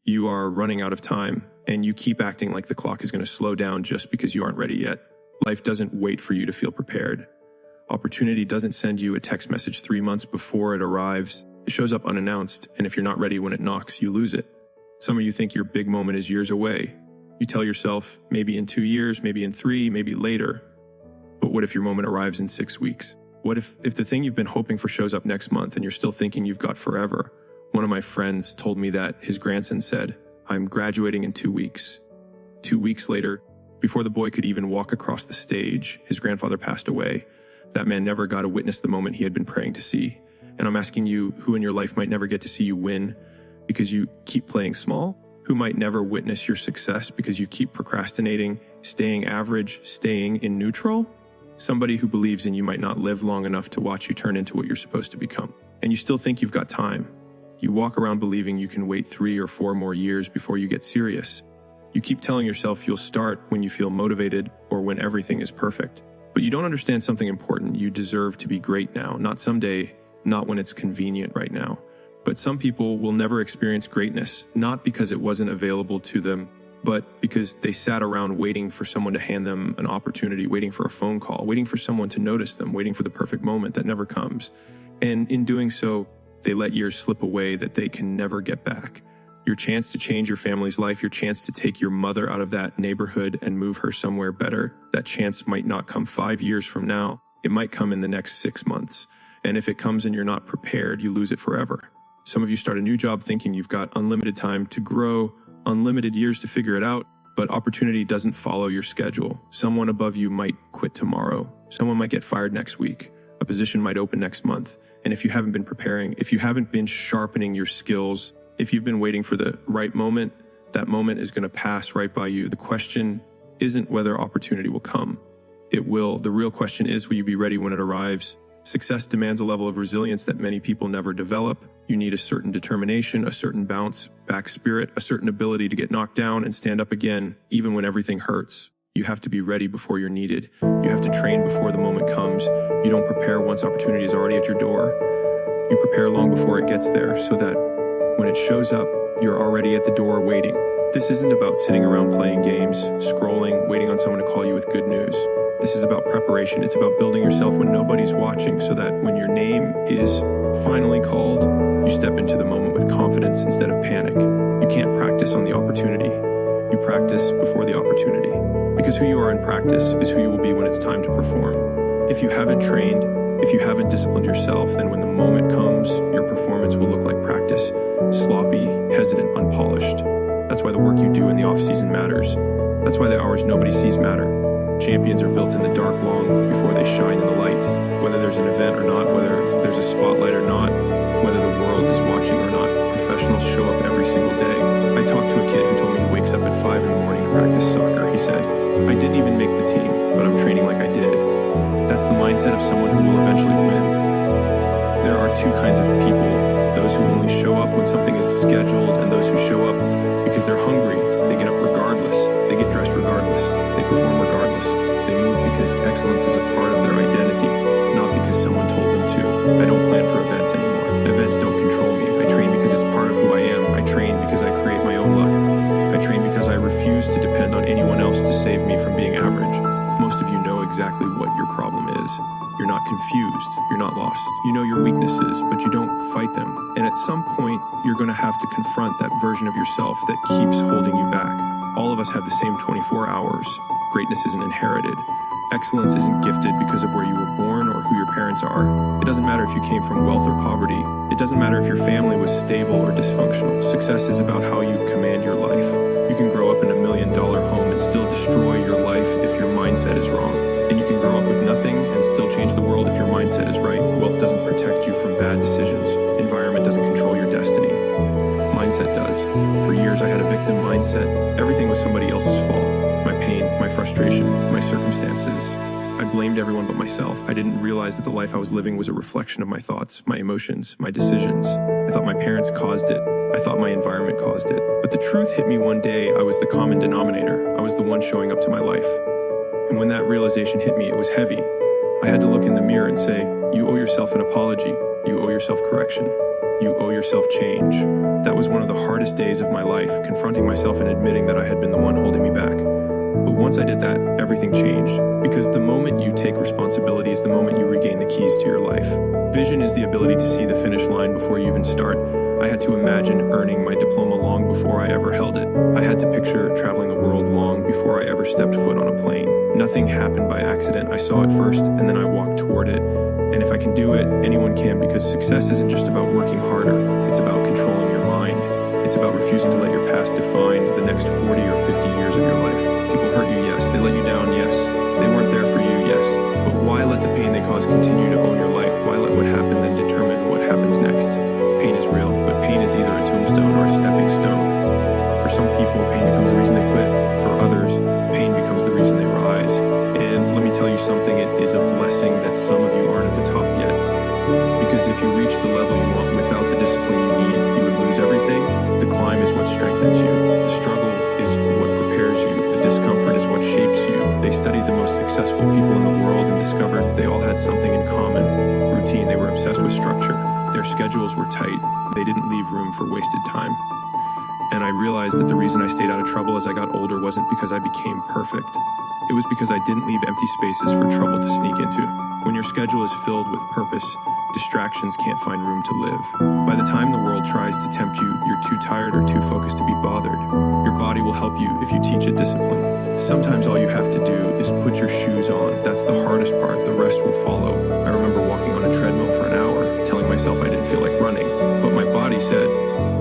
You are running out of time, and you keep acting like the clock is going to slow down just because you aren't ready yet. Life doesn't wait for you to feel prepared. Opportunity doesn't send you a text message 3 months before it arrives. It shows up unannounced, and if you're not ready when it knocks, you lose it. Some of you think your big moment is years away. You tell yourself, maybe in 2 years, maybe in 3, maybe later. But what if your moment arrives in 6 weeks? What if the thing you've been hoping for shows up next month and you're still thinking you've got forever? One of my friends told me that his grandson said, "I'm graduating in 2 weeks." 2 weeks later, before the boy could even walk across the stage, his grandfather passed away. That man never got to witness the moment he had been praying to see. And I'm asking you, who in your life might never get to see you win because you keep playing small? Who might never witness your success because you keep procrastinating, staying average, staying in neutral? Somebody who believes in you might not live long enough to watch you turn into what you're supposed to become. And you still think you've got time. You walk around believing you can wait 3 or 4 more years before you get serious. You keep telling yourself you'll start when you feel motivated or when everything is perfect. But you don't understand something important. You deserve to be great now, not someday, not when it's convenient right now. But some people will never experience greatness, not because it wasn't available to them, but because they sat around waiting for someone to hand them an opportunity, waiting for a phone call, waiting for someone to notice them, waiting for the perfect moment that never comes. And in doing so, they let years slip away that they can never get back. Your chance to change your family's life, your chance to take your mother out of that neighborhood and move her somewhere better, that chance might not come 5 years from now. It might come in the next 6 months. And if it comes and you're not prepared, you lose it forever. Some of you start a new job thinking you've got unlimited time to grow, unlimited years to figure it out, but opportunity doesn't follow your schedule. Someone above you might quit tomorrow. Someone might get fired next week. A position might open next month. And if you haven't been preparing, if you haven't been sharpening your skills, if you've been waiting for the right moment, that moment is going to pass right by you. The question isn't whether opportunity will come. It will. The real question is, will you be ready when it arrives? Success demands a level of resilience that many people never develop. You need a certain determination, a certain bounce back spirit, a certain ability to get knocked down and stand up again, even when everything hurts. You have to be ready before you're needed. You have to train before the moment comes. You don't prepare once opportunity is already at your door. You prepare long before it gets there so that when it shows up, you're already at the door waiting. This isn't about sitting around playing games, scrolling, waiting on someone to call you with good news. This is about preparation. It's about building yourself when nobody's watching so that when your name is finally called, you step into the moment with confidence instead of panic. You can't practice on the opportunity. You practice before the opportunity. Because who you are in practice is who you will be when it's time to perform. If you haven't trained, if you haven't disciplined yourself, then when the moment comes, your performance will look like practice. Sloppy, hesitant, unpolished. That's why the work you do in the off-season matters. That's why the hours nobody sees matter. Champions are built in the dark long before they shine in the light. Whether there's an event or not, whether there's a spotlight or not, whether the world is watching or not, professionals show up every single day. I talked to a kid who told me he wakes up at 5 in the morning to practice soccer. He said, "I didn't even make the team, but I'm training like I did." That's the mindset of someone who will eventually win. There are 2 kinds of people, those who only show up when something is scheduled and those who show up because they're hungry. They get up regardless. They get dressed regardless. They perform regardless. They move because excellence is a part of their identity, not because someone told them to. I don't plan for events anymore. Events don't control me. I train because it's part of who I am. I train because I create my own luck. I train because I refuse to depend on anyone else to save me from being average. Most of you know exactly what your problem is. You're not confused. You're not lost. You know your weaknesses, but you don't fight them. And at some point, you're going to have to confront that version of yourself that keeps holding you back. All of us have the same 24 hours. Greatness isn't inherited. Excellence isn't gifted because of where you were born or who your parents are. It doesn't matter if you came from wealth or poverty. It doesn't matter if your family was stable or dysfunctional. Success is about how you command your life. You can grow up in $1 million home and still destroy your life if your mindset is wrong. And you can grow up with nothing and still change the world if your mindset is right. Wealth doesn't protect you from bad decisions. Environment doesn't control your destiny. Mindset does. For years, I had a victim mindset. Everything was somebody else's fault. My pain, my frustration, my circumstances. I blamed everyone but myself. I didn't realize that the life I was living was a reflection of my thoughts, my emotions, my decisions. I thought my parents caused it. I thought my environment caused it. But the truth hit me one day. I was the common denominator. I was the one showing up to my life. And when that realization hit me, it was heavy. I had to look in the mirror and say, you owe yourself an apology. You owe yourself correction. You owe yourself change. That was one of the hardest days of my life, confronting myself and admitting that I had been the one holding me back. But once I did that, everything changed. Because the moment you take responsibility is the moment you regain the keys to your life. Vision is the ability to see the finish line before you even start. I had to imagine earning my diploma long before I ever held it. I had to picture traveling the world long before I ever stepped foot on a plane. Nothing happened by accident. I saw it first, and then I walked toward it. And if I can do it, anyone can, because success isn't just about working harder. It's about controlling your mind. It's about refusing to let your past define the next 40 or 50 years of your life. People hurt you, yes. They let you down, yes. They weren't there for you, yes. But why let the pain they cause continue to own your life? Why let what happened then determine what happens next? Pain is real, but pain is either a tombstone or a stepping stone. For some people, pain becomes the reason they quit. For others, pain becomes the reason they rise. And let me tell you something, it is a blessing that some of you aren't at the top yet. Because if you reach the level you want without the discipline you need, you would lose everything. The climb is what strengthens you. The struggle is what prepares you. The discomfort is what shapes you. They studied the most successful people in the world and discovered they all had something in common. Routine. They were obsessed with structure. Their schedules were tight. They didn't leave room for wasted time. And I realized that the reason I stayed out of trouble as I got older wasn't because I became perfect. It was because I didn't leave empty spaces for trouble to sneak into. When your schedule is filled with purpose, distractions can't find room to live. By the time the world tries to tempt you, you're too tired or too focused to be bothered. Your body will help you if you teach it discipline. Sometimes all you have to do is put your shoes on. That's the hardest part. The rest will follow. I remember walking on a treadmill for an hour, telling myself I didn't feel like running. But my body said,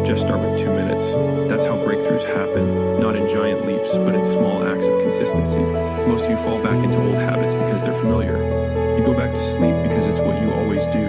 just start with 2 minutes. That's how breakthroughs happen. Not in giant leaps, but in small acts of consistency. Most of you fall back into old habits because they're familiar. You go back to sleep because it's what you always do.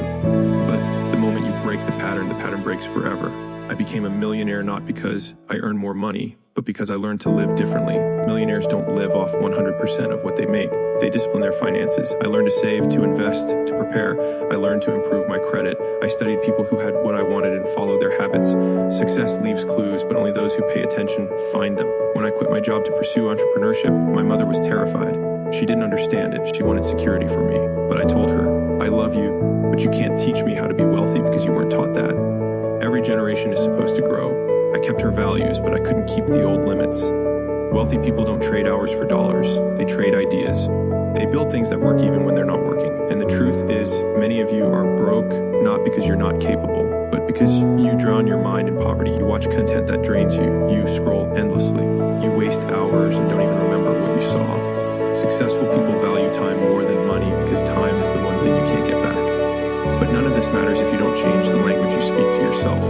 But the moment you break the pattern breaks forever. I became a millionaire not because I earned more money, but because I learned to live differently. Millionaires don't live off 100% of what they make. They discipline their finances. I learned to save, to invest, to prepare. I learned to improve my credit. I studied people who had what I wanted and followed their habits. Success leaves clues, but only those who pay attention find them. When I quit my job to pursue entrepreneurship, my mother was terrified. She didn't understand it. She wanted security for me. But I told her, I love you, but you can't teach me how to be wealthy because you weren't taught that. Every generation is supposed to grow. I kept her values, but I couldn't keep the old limits. Wealthy people don't trade hours for dollars. They trade ideas. They build things that work even when they're not working. And the truth is, many of you are broke, not because you're not capable, but because you drown your mind in poverty. You watch content that drains you. You scroll endlessly. You waste hours and don't even remember what you saw. Successful people value time more than money because time is the one thing you can't get back. But none of this matters if you don't change the language you speak to yourself.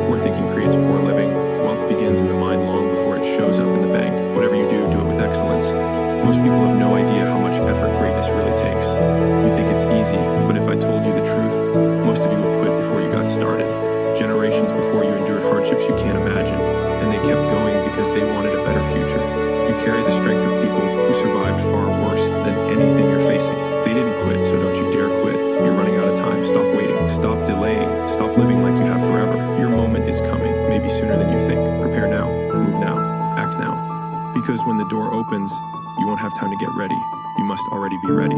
Poor thinking creates poor living. Wealth begins in the mind long before it shows up in the bank. Whatever you do it with excellence. Most people have no idea how much effort greatness really takes. You think it's easy, but if I told you the truth, most of you would quit before you got started. Generations before you endured hardships you can't imagine, and they kept going because they wanted a better future. You carry the strength of people who survived far worse than anything you're facing. They didn't quit, so don't you dare quit. You're running out of time. Stop waiting. Stop delaying. Stop living like you have forever. Your moment is coming, maybe sooner than you think. Prepare now. Move now. Act now. Because when the door opens, you won't have time to get ready. You must already be ready.